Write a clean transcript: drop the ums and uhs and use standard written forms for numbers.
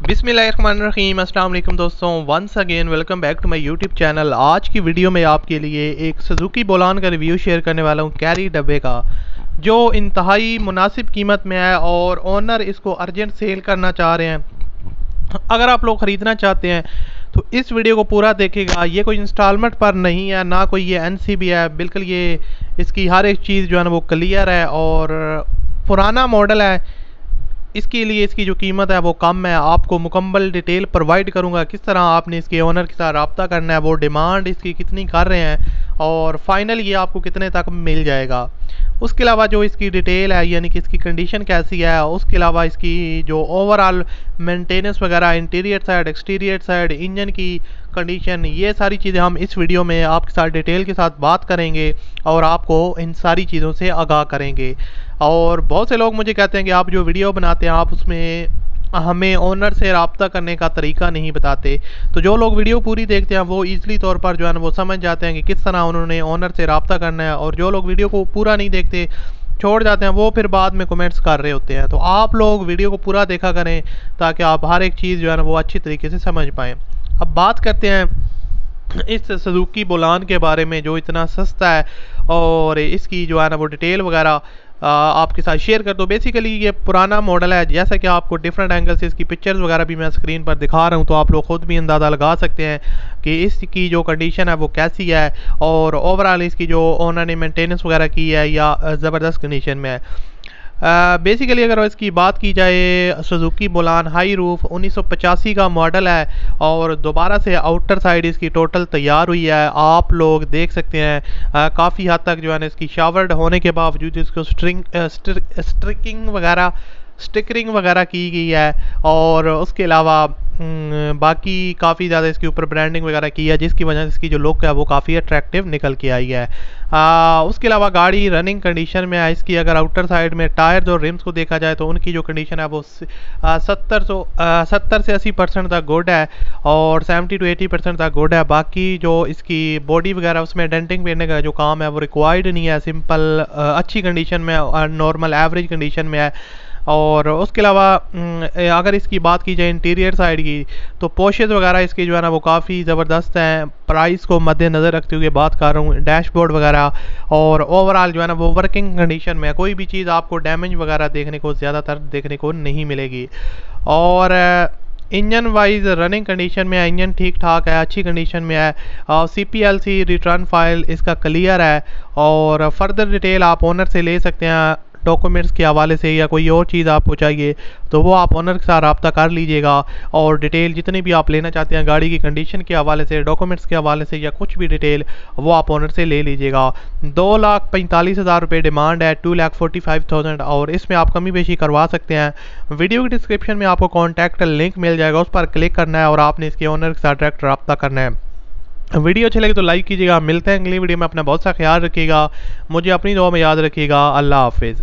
बिस्मिल्लाहिर्रहमानिर्रहीम। अस्सलाम वालेकुम दोस्तों, once again welcome back to my YouTube channel. आज की वीडियो में आपके लिए एक सुजुकी बोलान का रिव्यू शेयर करने वाला हूं, कैरी डब्बे का, जो इंतहाई मुनासिब कीमत में है और ओनर इसको अर्जेंट सेल करना चाह रहे हैं। अगर आप लोग ख़रीदना चाहते हैं तो इस वीडियो को पूरा देखेगा। ये कोई इंस्टॉलमेंट पर नहीं है, ना कोई ये NCB है, बिल्कुल ये इसकी हर एक चीज़ जो है ना वो क्लियर है और पुराना मॉडल है। इसके लिए इसकी जो कीमत है वो कम है। आपको मुकम्मल डिटेल प्रोवाइड करूंगा, किस तरह आपने इसके ओनर के साथ रब्ता करना है, वो डिमांड इसकी कितनी कर रहे हैं और फाइनल ये आपको कितने तक मिल जाएगा। उसके अलावा जो इसकी डिटेल है, यानी कि इसकी कंडीशन कैसी है, उसके अलावा इसकी जो ओवरऑल मेंटेनेंस वगैरह, interior side, exterior side, engine की कंडीशन, ये सारी चीज़ें हम इस वीडियो में आपके साथ डिटेल के साथ बात करेंगे और आपको इन सारी चीज़ों से आगाह करेंगे। और बहुत से लोग मुझे कहते हैं कि आप जो वीडियो बनाते हैं आप उसमें हमें ओनर से रब्ता करने का तरीका नहीं बताते। तो जो लोग वीडियो पूरी देखते हैं वो ईज़िली तौर पर जो है ना वो समझ जाते हैं कि किस तरह उन्होंने ओनर से रब्ता करना है, और जो लोग वीडियो को पूरा नहीं देखते, छोड़ जाते हैं, वो फिर बाद में कमेंट्स कर रहे होते हैं। तो आप लोग वीडियो को पूरा देखा करें ताकि आप हर एक चीज़ जो है ना वो अच्छी तरीके से समझ पाएँ। अब बात करते हैं इस सुजुकी बोलान के बारे में, जो इतना सस्ता है और इसकी जो है ना वो डिटेल वगैरह आपके साथ शेयर कर दो। बेसिकली ये पुराना मॉडल है, जैसा कि आपको डिफरेंट एंगल से इसकी पिक्चर्स वगैरह भी मैं स्क्रीन पर दिखा रहा हूँ, तो आप लोग खुद भी अंदाज़ा लगा सकते हैं कि इसकी जो कंडीशन है वो कैसी है और ओवरऑल इसकी जो ओनर ने मेंटेनेंस वगैरह की है या ज़बरदस्त कंडीशन में है। बेसिकली अगर इसकी बात की जाए, सुजुकी बोलान हाई रूफ 1985 का मॉडल है और दोबारा से आउटर साइड इसकी टोटल तैयार हुई है। आप लोग देख सकते हैं काफ़ी हद तक जो है ना इसकी शावर्ड होने के बावजूद इसको स्टिकरिंग वगैरह की गई है और उसके अलावा बाकी काफ़ी ज़्यादा इसके ऊपर ब्रांडिंग वगैरह की है, जिसकी वजह से इसकी जो लुक है वो काफ़ी अट्रैक्टिव निकल के आई है। उसके अलावा गाड़ी रनिंग कंडीशन में है। इसकी अगर आउटर साइड में टायर्स और रिम्स को देखा जाए तो उनकी जो कंडीशन है वो 70 से 80% तक गुड है और 70 to 80% तक गुड है। बाकी जो इसकी बॉडी वगैरह उसमें डेंटिंग पेरने का जो काम है वो रिक्वायर्ड नहीं है, सिंपल अच्छी कंडीशन में, नॉर्मल एवरेज कंडीशन में है। और उसके अलावा अगर इसकी बात की जाए इंटीरियर साइड की, तो पोशेस वगैरह इसकी जो है ना वो काफ़ी ज़बरदस्त हैं। प्राइस को मद्देनज़र रखते हुए बात कर रहा हूँ। डैशबोर्ड वगैरह और ओवरऑल जो है ना वो वर्किंग कंडीशन में है। कोई भी चीज़ आपको डैमेज वगैरह देखने को ज़्यादातर देखने को नहीं मिलेगी। और इंजन वाइज रनिंग कंडीशन में है, इंजन ठीक ठाक है, अच्छी कंडीशन में है। CPLC रिटर्न फाइल इसका क्लियर है और फर्दर डिटेल आप ओनर से ले सकते हैं डॉक्यूमेंट्स के हवाले से, या कोई और चीज़ आपको चाहिए तो वो आप ओनर के साथ रब्ता कर लीजिएगा। और डिटेल जितनी भी आप लेना चाहते हैं गाड़ी की कंडीशन के हवाले से, डॉक्यूमेंट्स के हवाले से, या कुछ भी डिटेल वो आप ओनर से ले लीजिएगा। 2,45,000 रुपये डिमांड है, 2,45,000, और इसमें आप कमी बेशी करवा सकते हैं। वीडियो की डिस्क्रिप्शन में आपको कॉन्टैक्ट लिंक मिल जाएगा, उस पर क्लिक करना है और आपने इसके ओनर के साथ डायरेक्ट रब्ता करना है। वीडियो अच्छी लगे तो लाइक कीजिएगा। मिलते हैं अगली वीडियो में, अपना बहुत सा ख्याल रखिएगा, मुझे अपनी दुआ में याद रखिएगा। अल्लाह हाफिज़।